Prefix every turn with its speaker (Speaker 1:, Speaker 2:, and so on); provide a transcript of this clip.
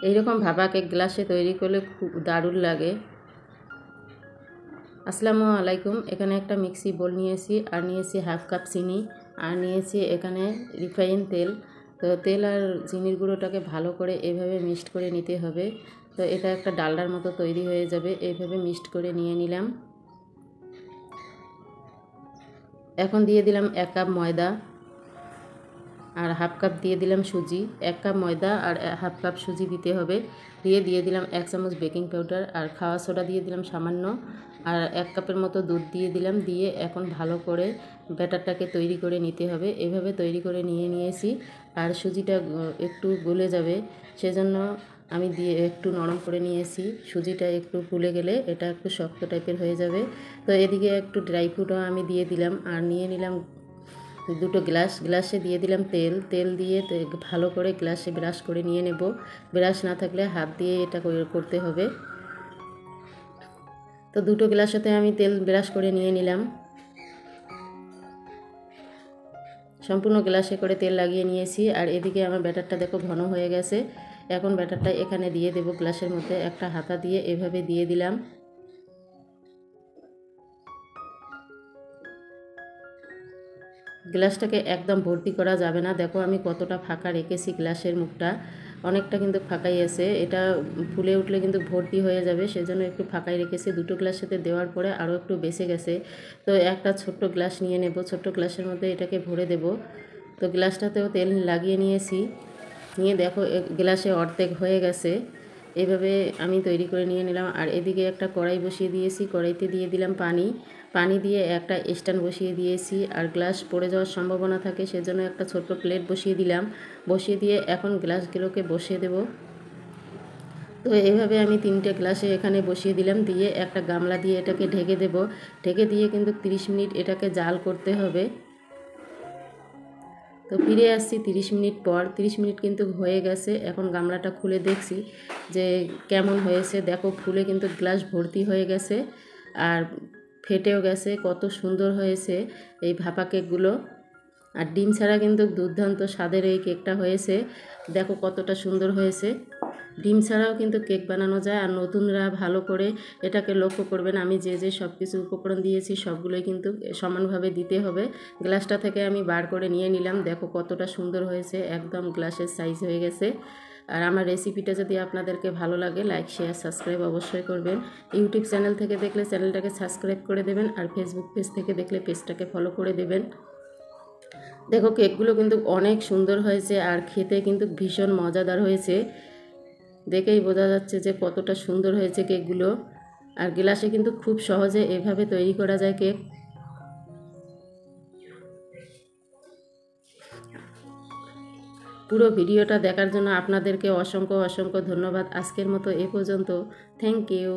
Speaker 1: এইরকম ভাপা কেক গ্লাসে তৈরি করলে খুব দারুণ লাগে। আসসালামু আলাইকুম। এখানে একটা মিক্সি বোল নিয়েছি, আর নিয়েছি হাফ কাপ চিনি, আর নিয়েছি এখানে রিফাইন তেল। তো তেল আর চিনির গুঁড়োটাকে ভালো করে এভাবে মিক্সড করে নিতে হবে। তো এটা একটা ডালডার মতো তৈরি হয়ে যাবে। এইভাবে মিক্সড করে নিয়ে নিলাম। এখন দিয়ে দিলাম 1 কাপ ময়দা, আর হাফ কাপ দিয়ে দিলাম সুজি। 1 কাপ ময়দা আর হাফ কাপ সুজি দিতে হবে। দিয়ে দিলাম 1 চামচ বেকিং পাউডার, আর খাওয়া সোডা দিয়ে দিলাম সামান্য, আর 1 কাপের মতো দুধ দিয়ে দিলাম। দিয়ে এখন ভালো করে ব্যাটারটাকে তৈরি করে নিতে হবে। এভাবে তৈরি করে নিয়েছি। আর সুজিটা একটু গলে যাবে, সেজন্য আমি দিয়ে একটু নরম করে নিয়েছি। সুজিটা একটু ফুলে গেলে এটা একটু শক্ত টাইপের হয়ে যাবে। তো এদিকে একটু ড্রাই ফ্রুটও আমি দিয়ে দিলাম, আর নিয়ে নিলাম দুটো গ্লাসে দিয়ে দিলাম তেল দিয়ে ভালো করে গ্লাসে ব্রাশ করে নিয়ে নেব। ব্রাশ না থাকলে হাত দিয়ে এটা করতে হবে। তো দুটো গ্লাসেতে আমি তেল ব্রাশ করে নিয়ে নিলাম। সম্পূর্ণ গ্লাসে করে তেল লাগিয়ে নিয়েছি। আর এদিকে আমার ব্যাটারটা দেখো ঘন হয়ে গেছে। এখন ব্যাটারটা এখানে দিয়ে দেব। গ্লাসের মধ্যে একটা হাতা দিয়ে এভাবে দিয়ে দিলাম। গ্লাসটাকে একদম ভর্তি করা যাবে না। দেখো আমি কতটা ফাঁকা রেখেছি, গ্লাসের মুখটা অনেকটা কিন্তু ফাঁকাই আছে। এটা ফুলে উঠলে কিন্তু ভর্তি হয়ে যাবে, সেজন্য একটু ফাঁকাই রেখেছি। দুটো গ্লাস সাথে দেওয়ার পরে আরও একটু বেঁচে গেছে। তো একটা ছোট্ট গ্লাস নিয়ে নেব, ছোট্ট গ্লাসের মধ্যে এটাকে ভরে দেব। তো গ্লাসটাতেও তেল লাগিয়ে নিয়েছি। নিয়ে দেখো গ্লাসে অর্ধেক হয়ে গেছে। এইভাবে আমি তৈরি করে নিয়ে নিলাম। আর এদিকে একটা কড়াই বসিয়ে দিয়েছি, কড়াইতে দিয়ে দিলাম পানি দিয়ে একটা স্ট্যান্ড বসিয়ে দিয়েছি। আর গ্লাস পড়ে যাওয়ার সম্ভাবনা থাকে, সেজন্য একটা ছোট্ট প্লেট বসিয়ে দিলাম। বসিয়ে দিয়ে এখন গ্লাসগুলোকে বসিয়ে দেব। তো এইভাবে আমি 3টে গ্লাসে এখানে বসিয়ে দিলাম। দিয়ে একটা গামলা দিয়ে এটাকে ঢেকে দেব। ঢেকে দিয়ে কিন্তু 30 মিনিট এটাকে জাল করতে হবে। তো ফিরে আসছি 30 মিনিট পর। 30 মিনিট কিন্তু হয়ে গেছে। এখন গামলাটা খুলে দেখছি যে কেমন হয়েছে। দেখো ফুলে কিন্তু গ্লাস ভর্তি হয়ে গেছে, আর ফেটেও গেছে। কত সুন্দর হয়েছে এই ভাপা কেকগুলো। আর ডিম ছাড়া কিন্তু দুর্দান্ত স্বাদের এই কেকটা হয়েছে। দেখো কতটা সুন্দর হয়েছে। ডিম ছাড়াও কিন্তু কেক বানানো যায়। আর নতুনরা ভালো করে এটাকে লক্ষ্য করবেন। আমি যে সব কিছু উপকরণ দিয়েছি সবগুলোই কিন্তু সমানভাবে দিতে হবে। গ্লাসটা থেকে আমি বার করে নিয়ে নিলাম। দেখো কতটা সুন্দর হয়েছে, একদম গ্লাসের সাইজ হয়ে গেছে। আর আমার রেসিপিটা যদি আপনাদেরকে ভালো লাগে, লাইক শেয়ার সাবস্ক্রাইব অবশ্যই করবেন। ইউটিউব চ্যানেল থেকে দেখলে চ্যানেলটাকে সাবস্ক্রাইব করে দেবেন, আর ফেসবুক পেজ থেকে দেখলে পেজটাকে ফলো করে দেবেন। দেখো কেকগুলো কিন্তু অনেক সুন্দর হয়েছে, আর খেতে কিন্তু ভীষণ মজাদার হয়েছে। দেখেই বোঝা যাচ্ছে যে কতটা সুন্দর হয়েছে কেকগুলো। আর গ্লাসে কিন্তু খুব সহজে এভাবে তৈরি করা যায় কেক। পুরো ভিডিওটা দেখার জন্য আপনাদেরকে অসংখ্য ধন্যবাদ। আজকের মতো এ পর্যন্ত। Thank you.